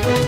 DGMS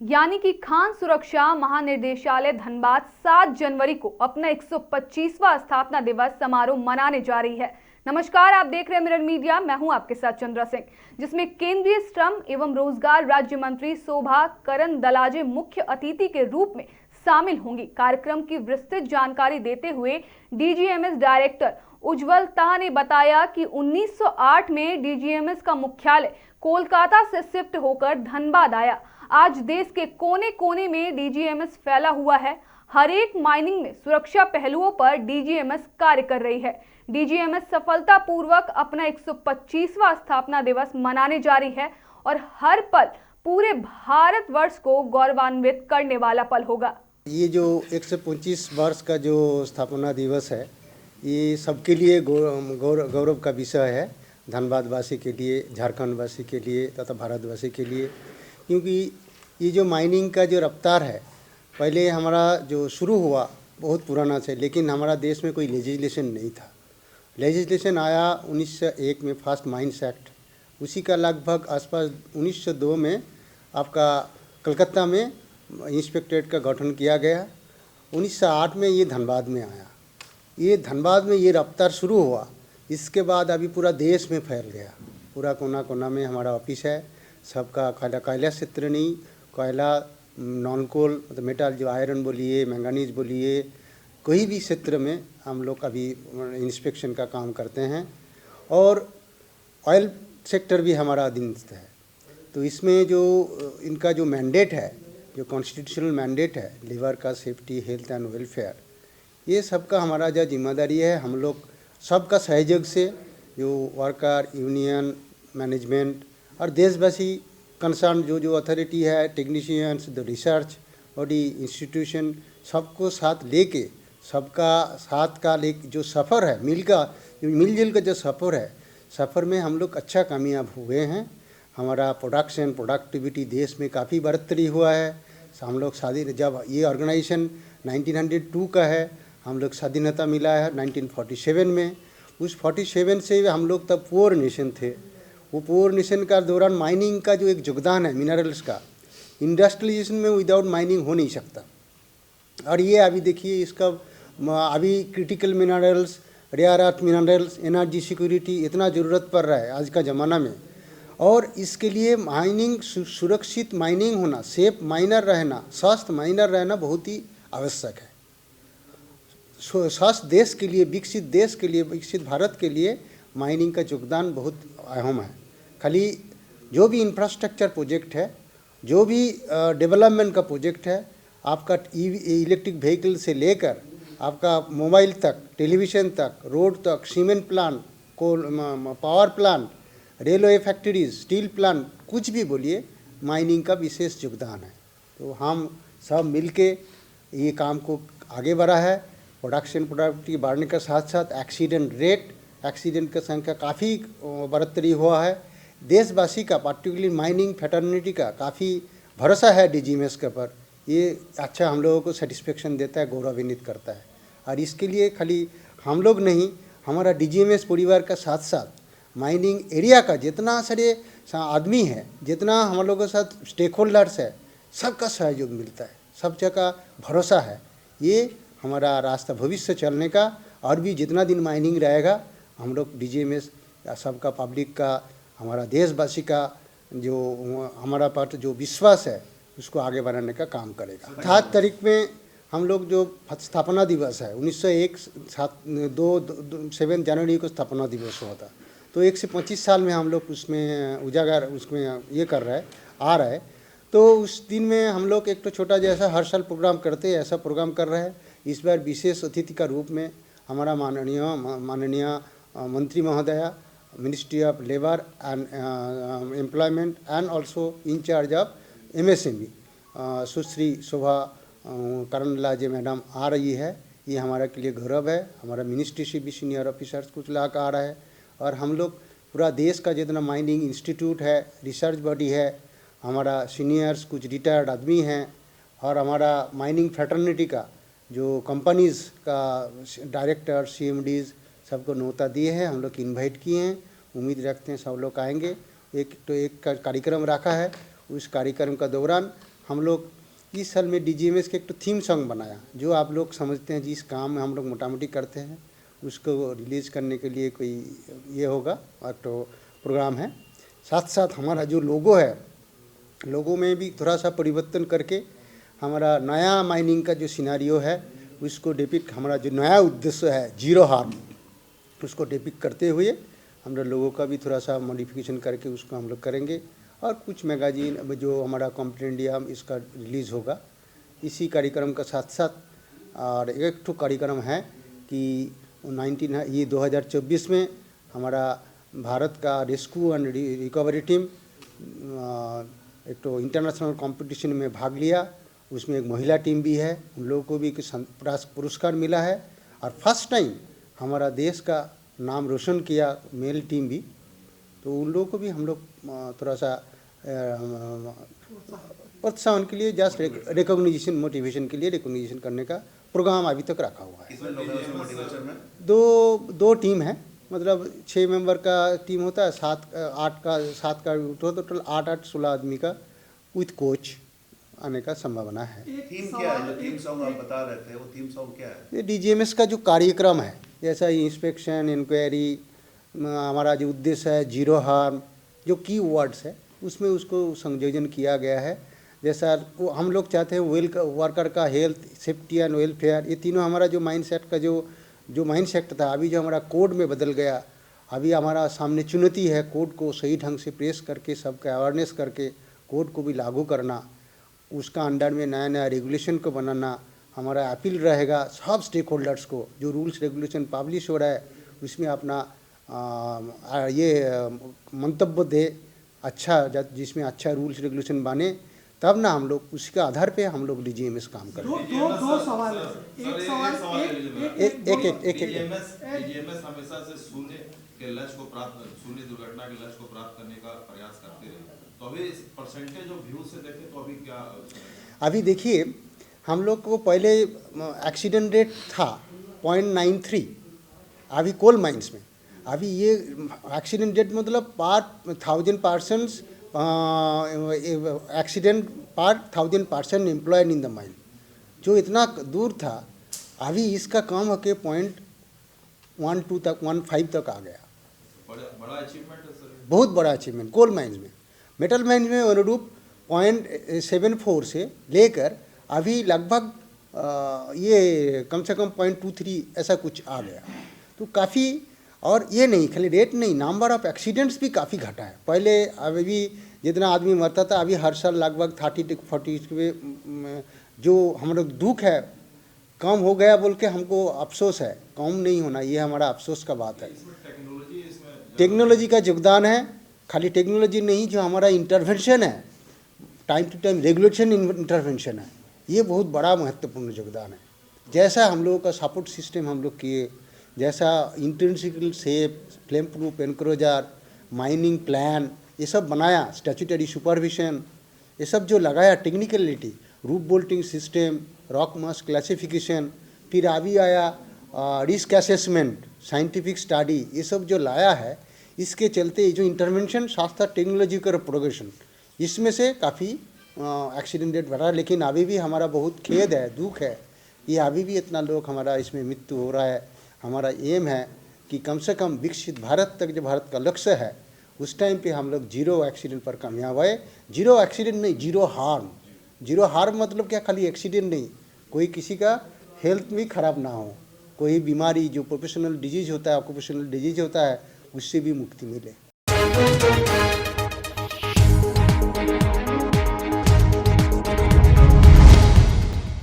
यानी कि खान सुरक्षा महानिदेशालय धनबाद 7 जनवरी को अपना 125वां स्थापना दिवस समारोह मनाने जा रही है। नमस्कार, आप देख रहे हैं मिरर मीडिया। मैं हूं आपके साथ चंद्रा सिंह, जिसमें केंद्रीय श्रम एवं रोजगार राज्य मंत्री शोभा करंदलाजे मुख्य अतिथि के रूप में शामिल होंगी। कार्यक्रम की विस्तृत जानकारी देते हुए डीजीएमएस डायरेक्टर उज्जवल ताह ने बताया कि 1908 में डीजीएमएस का मुख्यालय कोलकाता से शिफ्ट होकर धनबाद आया। आज देश के कोने कोने में डीजीएमएस फैला हुआ है। हर एक माइनिंग में सुरक्षा पहलुओं पर डीजीएमएस कार्य कर रही है। डीजीएमएस सफलतापूर्वक अपना 125वां स्थापना दिवस मनाने जा रही है और हर पल पूरे भारतवर्ष को गौरवान्वित करने वाला पल होगा। ये जो 125 वर्ष का जो स्थापना दिवस है, ये सबके लिए गौरव का विषय है। धनबाद वासी के लिए, झारखंड वासी के लिए तथा भारतवासी के लिए, क्योंकि ये जो माइनिंग का जो रफ्तार है, पहले हमारा जो शुरू हुआ बहुत पुराना से, लेकिन हमारा देश में कोई लेजिस्लेशन नहीं था। लेजिस्लेशन आया 1901 में, फर्स्ट माइंस एक्ट, उसी का लगभग आसपास 1902 में आपका कलकत्ता में इंस्पेक्टरेट का गठन किया गया। 1908 में ये धनबाद में आया। ये धनबाद में ये रफ्तार शुरू हुआ, इसके बाद अभी पूरा देश में फैल गया। पूरा कोना कोना में हमारा ऑफिस है। सबका कोयला क्षेत्र नहीं, कोयला, नॉन कोल, मतलब मेटल, जो आयरन बोलिए, मैंगनीज बोलिए, कोई भी क्षेत्र में हम लोग अभी इंस्पेक्शन का काम करते हैं। और ऑयल सेक्टर भी हमारा अधीनस्थ है। तो इसमें जो इनका जो मैंडेट है, जो कॉन्स्टिट्यूशनल मैंडेट है, लेबर का सेफ्टी, हेल्थ एंड वेलफेयर, ये सबका हमारा जो जिम्मेदारी है, हम लोग सबका सहयोग से, जो वर्कर, यूनियन, मैनेजमेंट और देशवासी कंसर्न जो अथॉरिटी है, technicians, the research body, institution, सबको साथ लेके, सबका साथ का जो सफ़र है, मिलजुल का जो सफ़र है, सफ़र में हम लोग अच्छा कामयाब हुए हैं। हमारा प्रोडक्टिविटी देश में काफ़ी बढ़ोतरी हुआ है। हम लोग जब ये ऑर्गेनाइजेशन 1902 का है, हम लोग स्वाधीनता मिला है 1947 में। उस 47 से हम लोग तब पुअर नेशन थे। वो पुअर नेशन का दौरान माइनिंग का जो एक योगदान है मिनरल्स का, इंडस्ट्रियलाइजेशन में विदाउट माइनिंग हो नहीं सकता। और ये अभी देखिए, इसका अभी critical minerals, rare earth minerals, energy security इतना ज़रूरत पड़ रहा है आज का ज़माना में। और इसके लिए माइनिंग, सुरक्षित माइनिंग होना, सेफ माइनर रहना, स्वस्थ माइनर रहना बहुत ही आवश्यक है। स्वस्थ देश के लिए, विकसित देश के लिए, विकसित भारत के लिए माइनिंग का योगदान बहुत अहम है। खाली जो भी इंफ्रास्ट्रक्चर प्रोजेक्ट है, जो भी डेवलपमेंट का प्रोजेक्ट है, आपका इलेक्ट्रिक व्हीकल से लेकर आपका मोबाइल तक, टेलीविज़न तक, रोड तक, cement plant, coal power plant, railway factories, steel plant, कुछ भी बोलिए, माइनिंग का विशेष योगदान है। तो हम सब मिलके ये काम को आगे बढ़ा है। प्रोडक्टिविटी बढ़ने के साथ साथ एक्सीडेंट की संख्या काफ़ी बढ़ोतरी हुआ है। देशवासी का, पार्टिकुलरली माइनिंग फैटर्निटी का काफ़ी भरोसा है डीजीएमएस के ऊपर। ये अच्छा हम लोगों को सेटिस्फेक्शन देता है, गौरवान्वित करता है। और इसके लिए खाली हम लोग नहीं, हमारा डीजीएमएस परिवार का साथ साथ माइनिंग एरिया का जितना सारे आदमी है, जितना हम लोगों के साथ स्टेक होल्डर्स है, सबका सहयोग मिलता है, सब जगह भरोसा है। ये हमारा रास्ता भविष्य चलने का। और भी जितना दिन माइनिंग रहेगा, हम लोग डीजीएमएस सबका, पब्लिक का, हमारा देशवासी का जो हमारा पर जो विश्वास है, उसको आगे बढ़ाने का काम करेगा। 7 तारीख में हम लोग जो स्थापना दिवस है, 1901 7 जनवरी को स्थापना दिवस हुआ था। तो 125 साल में हम लोग उसमें उजागर, उसमें ये कर रहे हैं, आ रहा है। तो उस दिन में हम लोग एक तो छोटा जैसा हर साल प्रोग्राम करते हैं, ऐसा प्रोग्राम कर रहे हैं। इस बार विशेष अतिथि का रूप में हमारा माननीय मंत्री महोदया, ministry of labour and employment and also incharge of MSME, Sushri Shobha Karandlaje madam आ रही है। ये हमारा के लिए गौरव है। हमारा मिनिस्ट्री से भी सीनियर ऑफिसर्स कुछ ला कर आ रहा है। और हम लोग पूरा देश का जितना माइनिंग इंस्टीट्यूट है, रिसर्च बॉडी है, हमारा सीनियर्स कुछ रिटायर्ड आदमी हैं और हमारा माइनिंग फ्रेटर्निटी का जो कंपनीज़ का डायरेक्टर CMDs सबको न्योता दिए हैं, हम लोग इनवाइट किए हैं। उम्मीद रखते हैं सब लोग आएंगे। एक कार्यक्रम रखा है, उस कार्यक्रम का दौरान हम लोग इस साल में DGMS के एक तो थीम सॉन्ग बनाया, जो आप लोग समझते हैं जिस काम में हम लोग मोटा मोटी करते हैं उसको रिलीज़ करने के लिए कोई ये होगा और तो प्रोग्राम है। साथ साथ हमारा जो लोगो है, लोगो में भी थोड़ा सा परिवर्तन करके हमारा नया माइनिंग का जो सिनारियो है उसको डिपिक्ट, हमारा जो नया उद्देश्य है जीरो हार्म, उसको डिपिक्ट करते हुए हम लोगों का भी थोड़ा सा मॉडिफिकेशन करके उसको हम लोग करेंगे। और कुछ मैगजीन जो हमारा कॉम्पिटेंडियम इसका रिलीज़ होगा इसी कार्यक्रम का साथ साथ। और एक तो कार्यक्रम है कि 2024 में हमारा भारत का रेस्क्यू एंड रिकवरी टीम एक तो इंटरनेशनल कंपटीशन में भाग लिया, उसमें एक महिला टीम भी है, उन लोगों को भी पुरस्कार मिला है। और फर्स्ट टाइम हमारा देश का नाम रोशन किया मेल टीम भी, तो उन लोगों को भी हम लोग थोड़ा सा प्रोत्साहन के लिए जस्ट रिकॉग्निशन मोटिवेशन के लिए रिकॉग्निशन करने का प्रोग्राम अभी तक रखा हुआ है। दो टीम है, मतलब 6 मेंबर का टीम होता है, 7 का टोटल 8-16 आदमी का विथ कोच आने का संभावना है। थीम क्या है? जो थीम सॉन्ग आप बता रहे थे वो थीम सॉन्ग क्या है? ये DGMS का जो कार्यक्रम है, जैसा इंस्पेक्शन, इंक्वायरी, हमारा जो उद्देश्य है जीरो हार्म, जो की वर्ड्स है उसमें उसको संयोजन किया गया है। जैसा वो हम लोग चाहते हैं वर्कर का हेल्थ, सेफ्टी एंड वेलफेयर, ये तीनों हमारा जो माइंड सेट का जो माइंड सेट था अभी जो हमारा कोड में बदल गया, अभी हमारा सामने चुनौती है कोड को सही ढंग से प्रेस करके सबका अवेयरनेस करके कोड को भी लागू करना, उसका अंडर में नया नया रेगुलेशन को बनाना। हमारा अपील रहेगा सब स्टेक होल्डर्स को, जो रूल्स रेगुलेशन पब्लिश हो रहा है उसमें अपना ये मंतव्य दे अच्छा, जिसमें अच्छा रूल्स रेगुलेशन बने, तब ना हम लोग उसके आधार पे हम लोग DGMS काम करें। दो सवाल है। एक DGMS हमेशा से शून्य के लक्ष्य को प्राप्त, शून्य दुर्घटना के लक्ष्य को प्राप्त करने का प्रयास करते रहे, तो अभी इस परसेंटेज ऑफ व्यू से देखें तो अभी क्या? अभी देखिए, हम लोग को पहले एक्सीडेंट रेट था 0.93, अभी कोल माइंस में अभी ये एक्सीडेंट रेट मतलब पर 1000 पर्सन्स एक्सीडेंट पर 1000 person employed in the mine, जो इतना दूर था अभी इसका कम होकर 0.12 तक 1.5 तक आ गया। बड़ा अचीवमेंट है सर, बहुत बड़ा अचीवमेंट। कोल माइंस में, मेटल माइंस में अनुरूप 0.74 से लेकर अभी लगभग ये कम से कम 0.23 ऐसा कुछ आ गया, तो काफ़ी। और ये नहीं खाली रेट नहीं, नंबर ऑफ एक्सीडेंट्स भी काफ़ी घटा है। पहले अभी जितना आदमी मरता था अभी हर साल लगभग 30-40 जो हम लोग दुख है कम हो गया बोल के हमको अफसोस है, कम नहीं होना, ये हमारा अफसोस का बात है। टेक्नोलॉजी का योगदान है, खाली टेक्नोलॉजी नहीं, जो हमारा इंटरवेंशन है, time to time regulation intervention है, ये बहुत बड़ा महत्वपूर्ण योगदान है। जैसा हम लोगों का सपोर्ट सिस्टम हम लोग किए, जैसा intrinsically safe, flame proof enclosure, mining plan, ये सब बनाया, स्टैट्यूटरी सुपरविजन, ये सब जो लगाया, technicality, roof bolting system, rock mass classification, फिर अभी आया रिस्क असेसमेंट, साइंटिफिक स्टडी, ये सब जो लाया है, इसके चलते जो इंटरवेंशन साथ साथ टेक्नोलॉजी का प्रोग्रेशन, इसमें से काफ़ी एक्सीडेंट रेट बढ़ा। लेकिन अभी भी हमारा बहुत खेद है, दुख है, ये अभी भी इतना लोग हमारा इसमें मृत्यु हो रहा है। हमारा एम है कि कम से कम विकसित भारत तक जो भारत का लक्ष्य है उस टाइम पे हम लोग जीरो एक्सीडेंट पर कामयाब आए। जीरो एक्सीडेंट नहीं, जीरो हार्म। जीरो हार्म मतलब क्या, खाली एक्सीडेंट नहीं, कोई किसी का हेल्थ भी खराब ना हो, कोई बीमारी जो प्रोफेशनल डिजीज होता है, ऑक्यूपेशनल डिजीज होता है, उससे भी मुक्ति मिले।